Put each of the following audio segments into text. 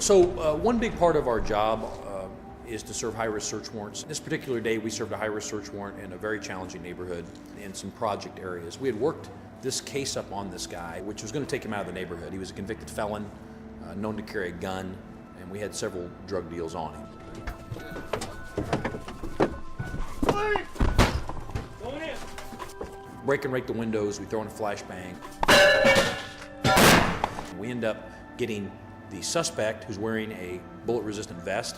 One big part of our job is to serve high-risk search warrants. This particular day, we served a high-risk search warrant in a very challenging neighborhood in some project areas. We had worked this case up on this guy, which was going to take him out of the neighborhood. He was a convicted felon, known to carry a gun, and we had several drug deals on him. Going in. Break and rake the windows, we throw in a flashbang. We end up getting the suspect, who's wearing a bullet-resistant vest,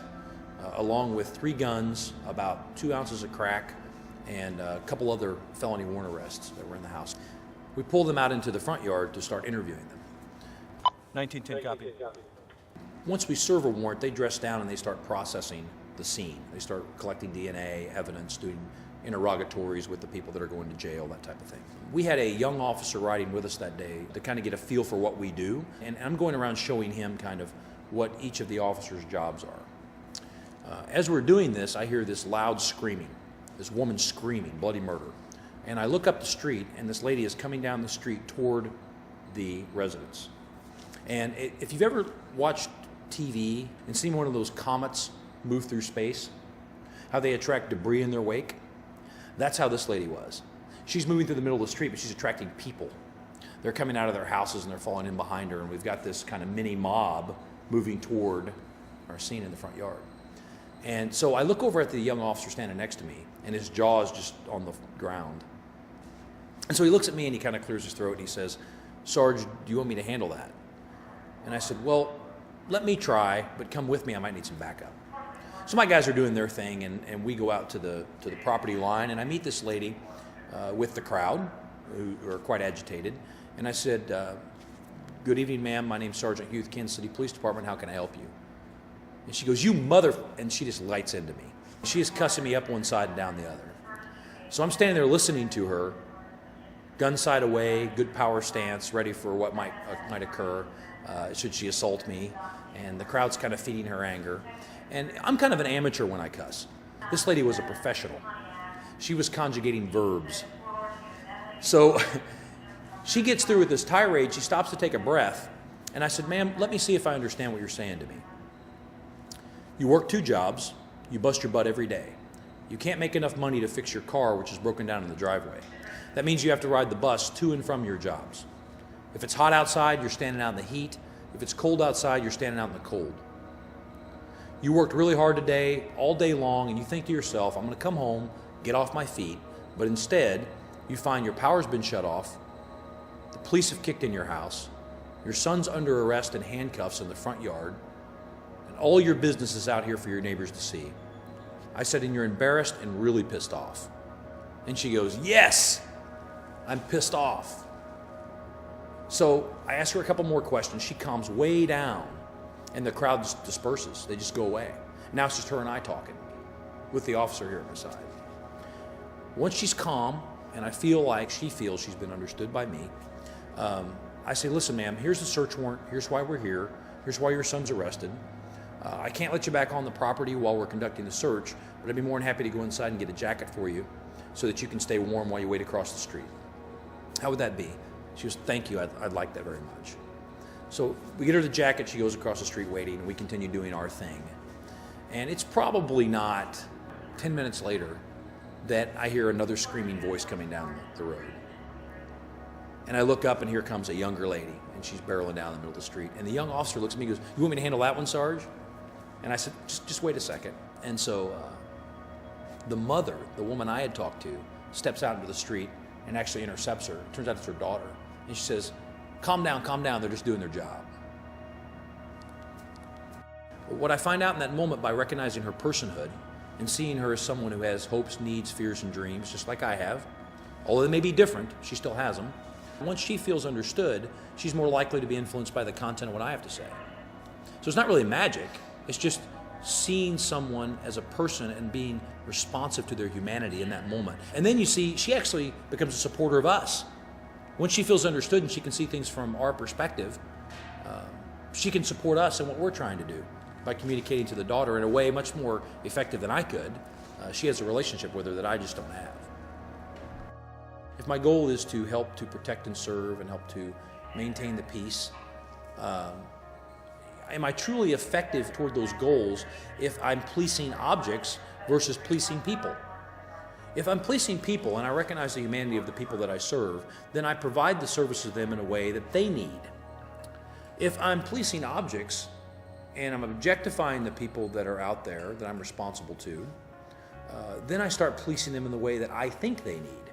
along with 3 guns, about 2 ounces of crack, and a couple other felony warrant arrests that were in the house. We pulled them out into the front yard to start interviewing them. 1910 copy. Once we serve a warrant, they dress down and they start processing the scene. They start collecting DNA, evidence, doing interrogatories with the people that are going to jail, that type of thing. We had a young officer riding with us that day to kind of get a feel for what we do, and I'm going around showing him kind of what each of the officers' jobs are. As we're doing this, I hear this loud screaming, this woman screaming, bloody murder. And I look up the street, and this lady is coming down the street toward the residence. And if you've ever watched TV and seen one of those comets move through space, how they attract debris in their wake, that's how this lady was. She's moving through the middle of the street, but she's attracting people. They're coming out of their houses and they're falling in behind her, and we've got this kind of mini mob moving toward our scene in the front yard. And so I look over at the young officer standing next to me, and his jaw is just on the ground. And so he looks at me and he kind of clears his throat and he says, "Sarge, do you want me to handle that?" And I said, "Well, let me try, but come with me, I might need some backup." So my guys are doing their thing, and we go out to the property line, and I meet this lady with the crowd, who are quite agitated. And I said, "Good evening, ma'am. My name's Sergeant Hughes, Kansas City Police Department. How can I help you?" And she goes, "You mother..." And she just lights into me. She is cussing me up one side and down the other. So I'm standing there listening to her, gun sight away, good power stance, ready for what might occur should she assault me. And the crowd's kind of feeding her anger. And I'm kind of an amateur when I cuss. This lady was a professional. She was conjugating verbs. So she gets through with this tirade. She stops to take a breath. And I said, "Ma'am, let me see if I understand what you're saying to me. You work 2 jobs. You bust your butt every day. You can't make enough money to fix your car, which is broken down in the driveway. That means you have to ride the bus to and from your jobs. If it's hot outside, you're standing out in the heat. If it's cold outside, you're standing out in the cold. You worked really hard today, all day long, and you think to yourself, I'm going to come home, get off my feet, but instead, you find your power's been shut off, the police have kicked in your house, your son's under arrest in handcuffs in the front yard, and all your business is out here for your neighbors to see." I said, "And you're embarrassed and really pissed off." And she goes, "Yes, I'm pissed off." So I ask her a couple more questions. She calms way down, and the crowd just disperses. They just go away. Now it's just her and I talking with the officer here at my side. Once she's calm, and I feel like she feels she's been understood by me, I say, "Listen, ma'am, here's the search warrant. Here's why we're here. Here's why your son's arrested. I can't let you back on the property while we're conducting the search, but I'd be more than happy to go inside and get a jacket for you so that you can stay warm while you wait across the street. How would that be?" She goes, "Thank you, I'd like that very much." So we get her the jacket, she goes across the street waiting, and we continue doing our thing. And it's probably not 10 minutes later that I hear another screaming voice coming down the road. And I look up, and here comes a younger lady, and she's barreling down the middle of the street. And the young officer looks at me and goes, "You want me to handle that one, Sarge?" And I said, just wait a second. And so the mother, the woman I had talked to, steps out into the street and actually intercepts her. Turns out it's her daughter. And she says, calm down, they're just doing their job." What I find out in that moment, by recognizing her personhood and seeing her as someone who has hopes, needs, fears, and dreams, just like I have, although they may be different, she still has them. Once she feels understood, she's more likely to be influenced by the content of what I have to say. So it's not really magic, it's just seeing someone as a person and being responsive to their humanity in that moment. And then you see, she actually becomes a supporter of us. Once she feels understood and she can see things from our perspective, she can support us in what we're trying to do by communicating to the daughter in a way much more effective than I could. She has a relationship with her that I just don't have. If my goal is to help to protect and serve and help to maintain the peace, am I truly effective toward those goals if I'm policing objects versus policing people? If I'm policing people and I recognize the humanity of the people that I serve, then I provide the service to them in a way that they need. If I'm policing objects and I'm objectifying the people that are out there that I'm responsible to, then I start policing them in the way that I think they need.